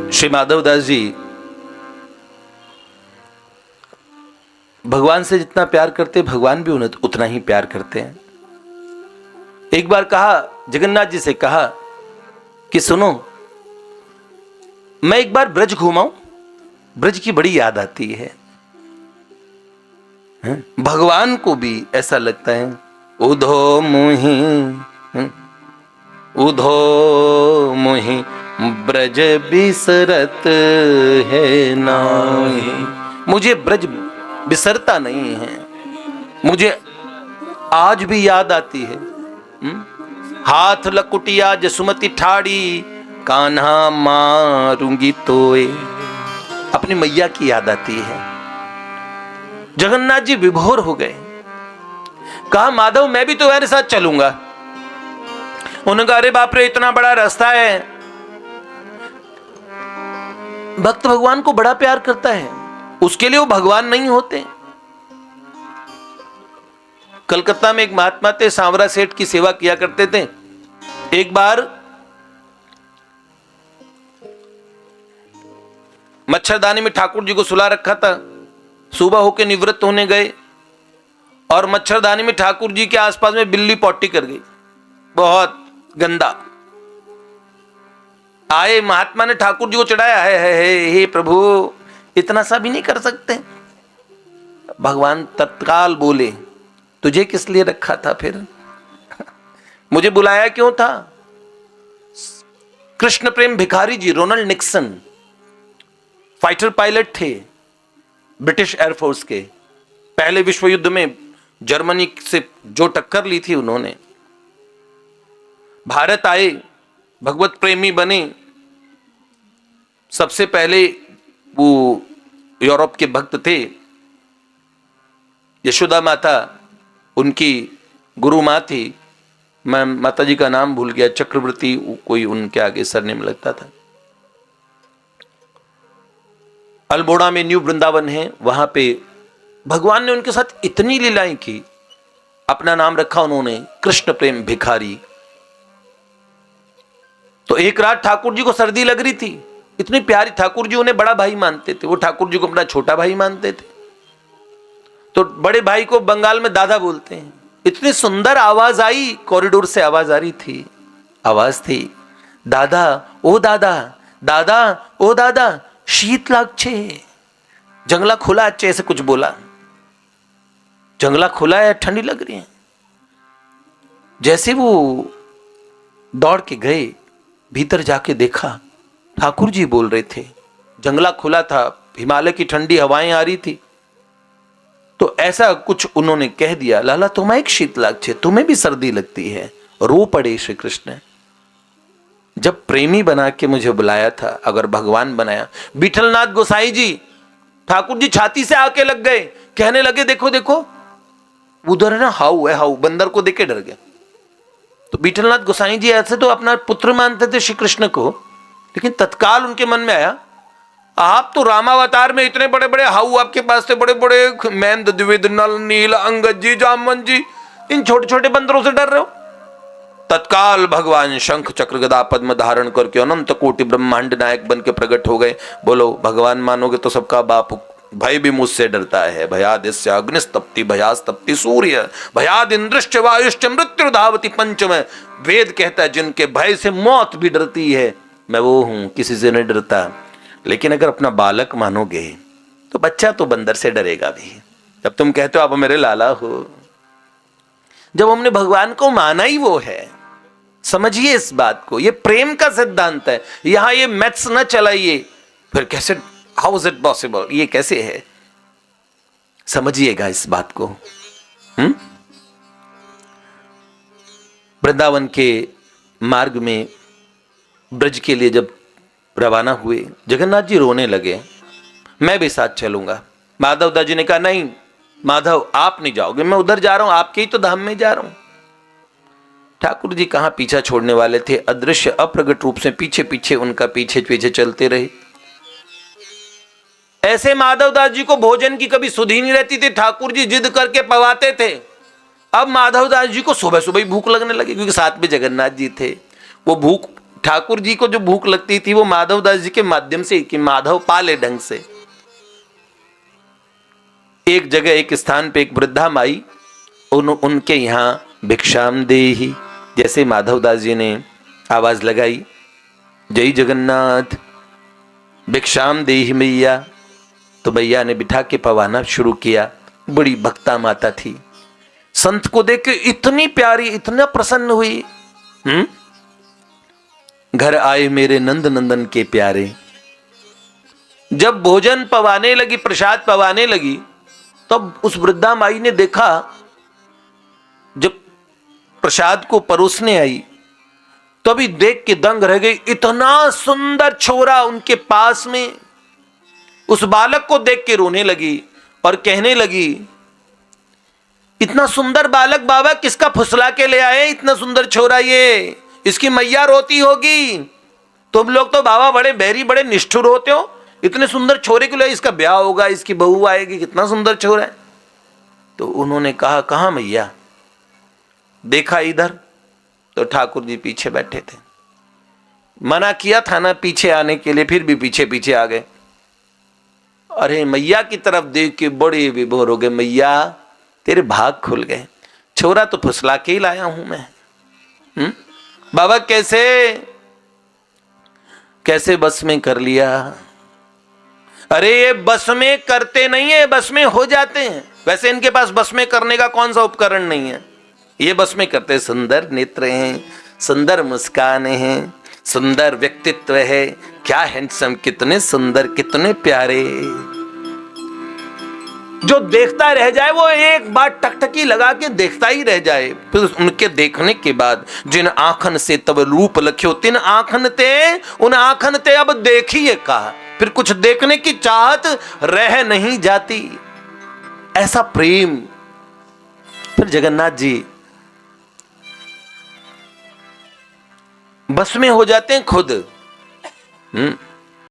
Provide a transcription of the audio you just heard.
श्री माधवदास जी भगवान से जितना प्यार करते भगवान भी उन्हें उतना ही प्यार करते हैं। एक बार कहा, जगन्नाथ जी से कहा कि सुनो, मैं एक बार ब्रज घूमाऊं, ब्रज की बड़ी याद आती है। भगवान को भी ऐसा लगता है। उधो मुहि ब्रज बिसरत है नाही। मुझे ब्रज बिसरता नहीं है, मुझे आज भी याद आती है। हाथ लकुटिया जसुमती ठाड़ी, कान्हा मारूंगी तोए। अपनी मैया की याद आती है। जगन्नाथ जी विभोर हो गए। कहा, माधव मैं भी तुम्हारे साथ चलूंगा। उन्होंने कहा, अरे बाप रे, इतना बड़ा रास्ता है। भक्त भगवान को बड़ा प्यार करता है, उसके लिए वो भगवान नहीं होते। कलकत्ता में एक महात्मा थे, सांवरा सेठ की सेवा किया करते थे। एक बार मच्छरदानी में ठाकुर जी को सुला रखा था। सुबह होके निवृत्त होने गए और मच्छरदानी में ठाकुर जी के आसपास में बिल्ली पॉटी कर गई, बहुत गंदा। आए, महात्मा ने ठाकुर जी को चढ़ाया, है हे प्रभु, इतना सा भी नहीं कर सकते। भगवान तत्काल बोले, तुझे किस लिए रखा था फिर? मुझे बुलाया क्यों था? कृष्ण प्रेम भिखारी जी, रोनाल्ड निक्सन, फाइटर पायलट थे ब्रिटिश एयरफोर्स के। पहले विश्व युद्ध में जर्मनी से जो टक्कर ली थी उन्होंने। भारत आए, भगवत प्रेमी बने। सबसे पहले वो यूरोप के भक्त थे। यशोदा माता उनकी गुरु माँ थी। मैं माता जी का नाम भूल गया, चक्रवर्ती कोई उनके आगे सरनेम लगता था। अल्मोड़ा में न्यू वृंदावन है, वहां पे भगवान ने उनके साथ इतनी लीलाएं की। अपना नाम रखा उन्होंने कृष्ण प्रेम भिखारी। तो एक रात ठाकुर जी को सर्दी लग रही थी, इतनी प्यारी। ठाकुर जी उन्हें बड़ा भाई मानते थे, वो ठाकुर जी को अपना छोटा भाई मानते थे। तो बड़े भाई को बंगाल में दादा बोलते हैं। इतनी सुंदर आवाज आई, कॉरिडोर से आवाज आ रही थी। आवाज थी, दादा ओ दादा, दादा ओ दादा, शीत लागछे। जंगला खुला अच्छे से कुछ बोला। जंगला खुला है, ठंडी लग रही है। जैसे वो दौड़ के गए, भीतर जाके देखा ठाकुर जी बोल रहे थे। जंगला खुला था, हिमालय की ठंडी हवाएं आ रही थी। तो ऐसा कुछ उन्होंने कह दिया, लाला तुम्हें एक शीत लागछे, तुम्हें भी सर्दी लगती है। रो पड़े श्री कृष्ण। जब प्रेमी बना के मुझे बुलाया था, अगर भगवान बनाया। विठलनाथ गोसाई जी, ठाकुर जी छाती से आके लग गए, कहने लगे, देखो देखो उधर है ना हाउ है, हाउ। बंदर को देख के डर गया। तो विठलनाथ गोसाई जी ऐसे तो अपना पुत्र मानते थे श्री कृष्ण को, लेकिन तत्काल उनके मन में आया, आप तो रामावतार में इतने बड़े बड़े हाउ आपके पास थे, बड़े बड़े मैंद द्विविद नल नील अंगद जी जामवन जी, इन छोटे छोटे बंदरों से डर रहे हो? तत्काल भगवान शंख चक्र गदा पद्म धारण करके अनंत कोटि ब्रह्मांड नायक बन के प्रकट हो गए। बोलो, भगवान मानोगे तो सबका बाप भय भी मुझसे डरता है। भयादिस्य अग्निस्तप्ति भयास्तप्ति सूर्य, भयाद इंद्रश्च वायुश्च मृत्यु धावति पंचम। वेद कहता है जिनके भय से मौत भी डरती है, मैं वो हूं, किसी से नहीं डरता। लेकिन अगर अपना बालक मानोगे तो बच्चा तो बंदर से डरेगा भी। जब तुम कहते हो आप मेरे लाला हो, जब हमने भगवान को माना ही वो है, समझिए इस बात को। ये प्रेम का सिद्धांत है। यहां ये मैथ्स न चलाइए, फिर कैसे, हाउ इज इट पॉसिबल, ये कैसे है, समझिएगा इस बात को। वृंदावन के मार्ग में ब्रज के लिए जब रवाना हुए, जगन्नाथ जी रोने लगे, मैं भी साथ चलूंगा। माधव दास जी ने कहा, नहीं माधव आप नहीं जाओगे, मैं उधर जा रहा हूं, आपके ही तो धाम में जा रहा हूं। ठाकुर जी कहां पीछा छोड़ने वाले थे, अदृश्य अप्रगट रूप से पीछे पीछे उनका पीछे पीछे चलते रहे। ऐसे माधव दास जी को भोजन की कभी सुध ही नहीं रहती थी, ठाकुर जी जिद करके पवाते थे। अब माधव दास जी को सुबह सुबह ही भूख लगने लगी, क्योंकि साथ में जगन्नाथ जी थे। वो भूख ठाकुर जी को जो भूख लगती थी वो माधवदास जी के माध्यम से, कि माधव पाले ढंग से। एक जगह एक स्थान पे एक वृद्धा माई उनके यहां भिक्षाम देहि, जैसे माधवदास जी ने आवाज लगाई, जय जगन्नाथ भिक्षाम देहि मैया, तो मैया ने बिठा के पवाना शुरू किया। बड़ी भक्ता माता थी, संत को देख के इतनी प्यारी, इतना प्रसन्न हुई। घर आए मेरे नंद नंदन के प्यारे। जब भोजन पवाने लगी, प्रसाद पवाने लगी, तब उस वृद्धा माई ने देखा, जब प्रसाद को परोसने आई तभी देख के दंग रह गई। इतना सुंदर छोरा उनके पास में, उस बालक को देख के रोने लगी और कहने लगी, इतना सुंदर बालक बाबा किसका फुसला के ले आए, इतना सुंदर छोरा ये, इसकी मैया रोती होगी, तुम लोग तो बाबा बड़े बैरी, बड़े निष्ठुर होते हो, इतने सुंदर छोरे के लिए इसका ब्याह होगा, इसकी बहू आएगी, कितना सुंदर छोरा है। तो उन्होंने कहा, कहां मैया? देखा इधर, तो ठाकुर जी पीछे बैठे थे। मना किया था ना पीछे आने के लिए, फिर भी पीछे पीछे आ गए। अरे मैया की तरफ देख के बड़े विभोर हो गए, मैया तेरे भाग खुल गए, छोरा तो फुसला के ही लाया हूं मैं। बाबा कैसे कैसे बस में कर लिया? अरे ये बस में करते नहीं है, बस में हो जाते हैं। वैसे इनके पास बस में करने का कौन सा उपकरण नहीं है, ये बस में करते। सुंदर नेत्र हैं, सुंदर मुस्कान है, सुंदर व्यक्तित्व है, क्या हैंडसम, कितने सुंदर, कितने प्यारे। जो देखता रह जाए वो एक बार टकटकी लगा के देखता ही रह जाए। फिर उनके देखने के बाद, जिन आंखन से तब रूप लख्यो तिन आंखन ते, उन आंखन ते अब देखिए कहा, फिर कुछ देखने की चाहत रह नहीं जाती। ऐसा प्रेम। फिर जगन्नाथ जी बस में हो जाते हैं खुद।